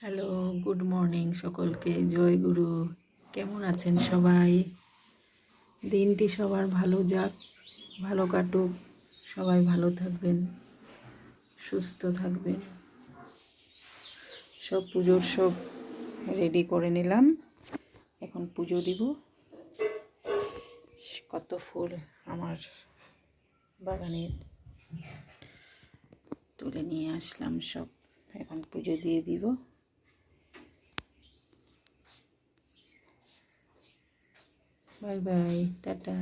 Hello, good morning সকলকে। জয় গুরু। কেমন আছেন সবাই? দিনটি সবার ভালো যাক, ভালো কাটুক। সবাই ভালো থাকবেন, সুস্থ থাকবেন। সব পুজোর সব রেডি করে নিলাম, এখন পুজো দিব। কত ফুল আমার বাগানের তুলে নিয়ে আসলাম সব, এখন পুজো দিয়ে দিব। Bye bye, tata.